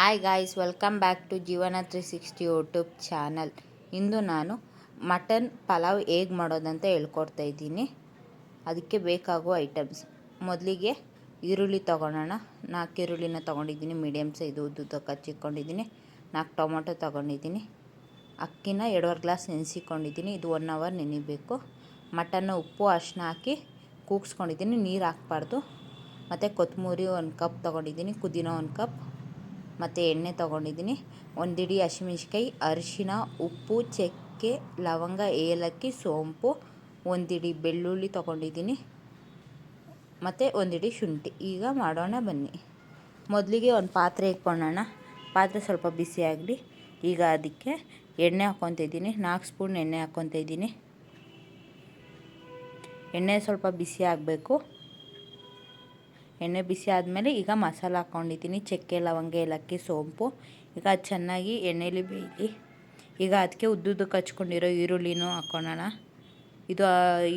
Hi guys, welcome back to Jeevana 360 YouTube channel. ಇಂದು ನಾನು mutton pulao ಹೇಗೆ ಮಾಡೋದಂತ ಹೇಳ್ಕೊಡ್ತಾ ಇದ್ದೀನಿ. ಅದಕ್ಕೆ ಬೇಕಾಗುವ ಐಟಮ್ಸ್: ಮೊದಲಿಗೆ ಈರುಳ್ಳಿ ತೊಗೊಳೋಣ. 4 ಈರುಳ್ಳಿನ ತೊಗೊಂಡಿದ್ದೀನಿ, ಮೀಡಿಯಮ್ ಸೈಜ್ ಉದ್ದುದ್ದಕ್ಕೆ ಹಚ್ಚಿಟ್ಕೊಂಡಿದ್ದೀನಿ. 4 ಟೊಮೊಟೊ ತೊಗೊಂಡಿದ್ದೀನಿ. ಅಕ್ಕಿನ 2.5 ಗ್ಲಾಸ್ ನೆನೆಸಿಕೊಂಡಿದ್ದೀನಿ. ಇದು 1 ಅವರ್ ನೆನಿಬೇಕು. ಮಟನ್ನ ಉಪ್ಪು ಅರಿಶಿನ ಹಾಕಿ ಕೂಗಿಸ್ಕೊಂಡಿದ್ದೀನಿ, ನೀರು ಹಾಕಬಾರ್ದು. ಮತ್ತು ಕೊತ್ತಂಬರಿ 1 ಕಪ್ ತೊಗೊಂಡಿದ್ದೀನಿ, ಪುದೀನ 1 ಕಪ್, ಮತ್ತು ಎಣ್ಣೆ ತೊಗೊಂಡಿದ್ದೀನಿ. 1 ಹಿಡಿ ಹಸಿಮೆಣ್ಸಿಕಾಯಿ, ಅರಿಶಿನ, ಉಪ್ಪು, ಚಕ್ಕೆ, ಲವಂಗ, ಏಲಕ್ಕಿ, ಸೋಂಪು, 1 ಹಿಡಿ ಬೆಳ್ಳುಳ್ಳಿ ತೊಗೊಂಡಿದ್ದೀನಿ, ಮತ್ತು 1 ಹಿಡಿ ಶುಂಠಿ. ಈಗ ಮಾಡೋಣ ಬನ್ನಿ. ಮೊದಲಿಗೆ ಒಂದು ಪಾತ್ರೆ ಇಟ್ಕೊಳ್ಳೋಣ. ಪಾತ್ರೆ ಸ್ವಲ್ಪ ಬಿಸಿ ಆಗಲಿ. ಈಗ ಅದಕ್ಕೆ ಎಣ್ಣೆ ಹಾಕ್ಕೊತಿದ್ದೀನಿ. 4 ಸ್ಪೂನ್ ಎಣ್ಣೆ ಹಾಕ್ಕೊತಿದ್ದೀನಿ. ಎಣ್ಣೆ ಸ್ವಲ್ಪ ಬಿಸಿ ಆಗಬೇಕು. ಎಣ್ಣೆ ಬಿಸಿ ಆದಮೇಲೆ ಈಗ ಮಸಾಲ ಹಾಕ್ಕೊಂಡಿದ್ದೀನಿ. ಚಕ್ಕೆ, ಲವಂಗ, ಏಲಕ್ಕಿ, ಸೋಂಪು. ಈಗ ಅದು ಚೆನ್ನಾಗಿ ಎಣ್ಣೆಲಿ ಬೇಯಲಿ. ಈಗ ಅದಕ್ಕೆ ಉದ್ದುದ್ದಕ್ಕೆ ಹಚ್ಕೊಂಡಿರೋ ಈರುಳ್ಳಿನೂ ಹಾಕ್ಕೊಳ್ಳೋಣ. ಇದು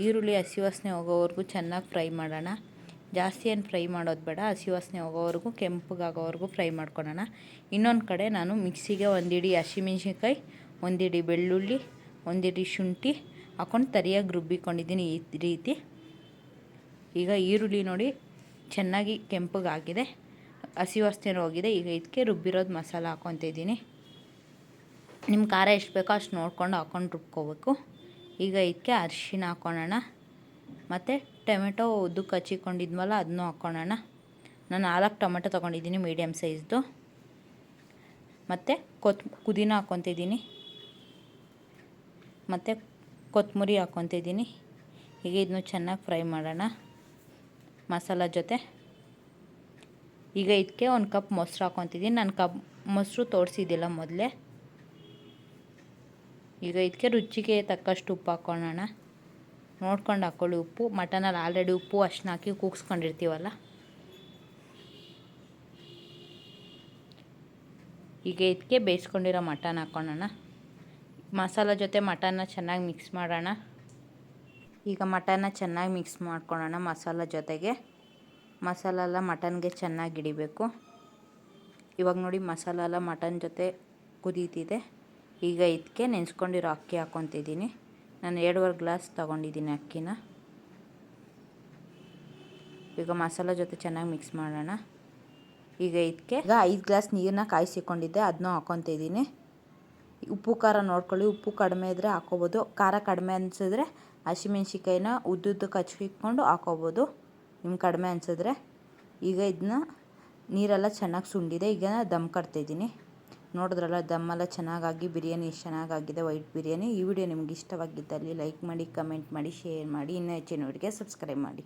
ಈರುಳ್ಳಿ ಹಸಿ ವಾಸನೆ ಹೋಗೋವರೆಗೂ ಚೆನ್ನಾಗಿ ಫ್ರೈ ಮಾಡೋಣ. ಜಾಸ್ತಿ ಏನು ಫ್ರೈ ಮಾಡೋದು ಬೇಡ, ಹಸಿ ವಾಸನೆ ಹೋಗೋವರೆಗೂ, ಕೆಂಪಗಾಗೋವರೆಗೂ ಫ್ರೈ ಮಾಡ್ಕೊಳ್ಳೋಣ. ಇನ್ನೊಂದು ಕಡೆ ನಾನು ಮಿಕ್ಸಿಗೆ 1 ಹಿಡಿ ಹಸಿಮೆಣ್ಸಿನ್ಕಾಯಿ, 1 ಹಿಡಿ ಬೆಳ್ಳುಳ್ಳಿ, 1 ಹಿಡಿ ಶುಂಠಿ ಹಾಕ್ಕೊಂಡು ತರಿಯಾಗಿ ರುಬ್ಬಿಕೊಂಡಿದ್ದೀನಿ ಈ ರೀತಿ. ಈಗ ಈರುಳ್ಳಿ ನೋಡಿ ಚೆನ್ನಾಗಿ ಕೆಂಪಗಾಗಿದೆ, ಹಸಿ ವಾಸನೆ ಹೋಗಿದೆ. ಈಗ ಇದಕ್ಕೆ ರುಬ್ಬಿರೋದು ಮಸಾಲ ಹಾಕ್ಕೊತಿದ್ದೀನಿ. ನಿಮ್ಮ ಖಾರ ಎಷ್ಟು ಬೇಕೋ ಅಷ್ಟು ನೋಡ್ಕೊಂಡು ಹಾಕ್ಕೊಂಡು ರುಬ್ಕೋಬೇಕು. ಈಗ ಇದಕ್ಕೆ ಅರಿಶಿನ ಹಾಕ್ಕೊಳ್ಳೋಣ. ಮತ್ತು ಟೊಮೆಟೊ ಉದ್ದಕ್ಕೆ ಹಚ್ಚಿಕೊಂಡಿದ್ವಲ್ಲ ಅದನ್ನೂ ಹಾಕ್ಕೊಳ್ಳೋಣ. ನಾನು 4 ಟೊಮೆಟೊ ತೊಗೊಂಡಿದ್ದೀನಿ, ಮೀಡಿಯಮ್ ಸೈಜ್ದು. ಮತ್ತು ಪುದೀನ ಹಾಕ್ಕೊತಿದ್ದೀನಿ, ಮತ್ತು ಕೊತ್ತಂಬರಿ ಹಾಕ್ಕೊತಿದ್ದೀನಿ. ಈಗ ಇದನ್ನು ಚೆನ್ನಾಗಿ ಫ್ರೈ ಮಾಡೋಣ ಮಸಾಲ ಜೊತೆ. ಈಗ ಇದಕ್ಕೆ 1 ಕಪ್ ಮೊಸರು ಹಾಕ್ಕೊತಿದ್ದೀನಿ. ನಾನು ಮೊಸರು ತೋರಿಸಿದ್ದಿಲ್ಲ ಮೊದಲೇ. ಈಗ ಇದಕ್ಕೆ ರುಚಿಗೆ ತಕ್ಕಷ್ಟು ಉಪ್ಪು ಹಾಕ್ಕೊಳ್ಳೋಣ. ನೋಡ್ಕೊಂಡು ಹಾಕ್ಕೊಳ್ಳಿ ಉಪ್ಪು. ಮಟನಲ್ಲಿ ಆಲ್ರೆಡಿ ಉಪ್ಪು ಅರಿಶಿನ ಹಾಕಿ ಕೂಗಿಸ್ಕೊಂಡಿರ್ತೀವಲ್ಲ. ಈಗ ಇದಕ್ಕೆ ಬೇಯಿಸ್ಕೊಂಡಿರೋ ಮಟನ್ ಹಾಕ್ಕೊಳ್ಳೋಣ. ಮಸಾಲ ಜೊತೆ ಮಟನ್ನ ಚೆನ್ನಾಗಿ ಮಿಕ್ಸ್ ಮಾಡೋಣ. ಈಗ ಮಟನ್ನ ಚೆನ್ನಾಗಿ ಮಿಕ್ಸ್ ಮಾಡ್ಕೊಳ್ಳೋಣ ಮಸಾಲ ಜೊತೆಗೆ. ಮಸಾಲ ಎಲ್ಲ ಮಟನ್ಗೆ ಚೆನ್ನಾಗಿ ಹಿಡಿಬೇಕು. ಇವಾಗ ನೋಡಿ ಮಸಾಲ ಎಲ್ಲ ಮಟನ್ ಜೊತೆ ಕುದೀತಿದೆ. ಈಗ ಇದಕ್ಕೆ ನೆನೆಸ್ಕೊಂಡಿರೋ ಅಕ್ಕಿ ಹಾಕ್ಕೊತಿದ್ದೀನಿ. ನಾನು 2.5 ಗ್ಲಾಸ್ ತೊಗೊಂಡಿದ್ದೀನಿ ಅಕ್ಕಿನ. ಈಗ ಮಸಾಲ ಜೊತೆ ಚೆನ್ನಾಗಿ ಮಿಕ್ಸ್ ಮಾಡೋಣ. ಈಗ ಇದಕ್ಕೆ 5 ಗ್ಲಾಸ್ ನೀರನ್ನ ಕಾಯಿಸಿಕೊಂಡಿದ್ದೆ, ಅದನ್ನೂ ಹಾಕ್ಕೊತಿದ್ದೀನಿ. ಉಪ್ಪು ಖಾರ ನೋಡ್ಕೊಳ್ಳಿ. ಉಪ್ಪು ಕಡಿಮೆ ಇದ್ದರೆ ಹಾಕ್ಕೋಬೋದು. ಖಾರ ಕಡಿಮೆ ಅನಿಸಿದ್ರೆ ಹಸಿಮೆಣ್ಸಿಕಾಯಿನ ಉದ್ದುದ್ದಕ್ಕೆ ಹಚ್ಚಿಟ್ಕೊಂಡು ಹಾಕ್ಕೋಬೋದು, ನಿಮ್ಗೆ ಕಡಿಮೆ ಅನಿಸಿದ್ರೆ. ಈಗ ಇದನ್ನ ನೀರೆಲ್ಲ ಚೆನ್ನಾಗಿ ಸುಂಡಿದೆ. ಈಗ ದಮ್ ಕಟ್ತಾಯಿದ್ದೀನಿ. ನೋಡಿದ್ರಲ್ಲ, ದಮ್ಮೆಲ್ಲ ಚೆನ್ನಾಗಾಗಿ ಬಿರಿಯಾನಿ ಎಷ್ಟು ಚೆನ್ನಾಗಾಗಿದೆ, ವೈಟ್ ಬಿರಿಯಾನಿ. ಈ ವಿಡಿಯೋ ನಿಮ್ಗೆ ಇಷ್ಟವಾಗಿದ್ದಲ್ಲಿ ಲೈಕ್ ಮಾಡಿ, ಕಮೆಂಟ್ ಮಾಡಿ, ಶೇರ್ ಮಾಡಿ. ಇನ್ನೂ ಹೆಚ್ಚಿನ ವಿಡಿಯೋಗೆ ಸಬ್ಸ್ಕ್ರೈಬ್ ಮಾಡಿ.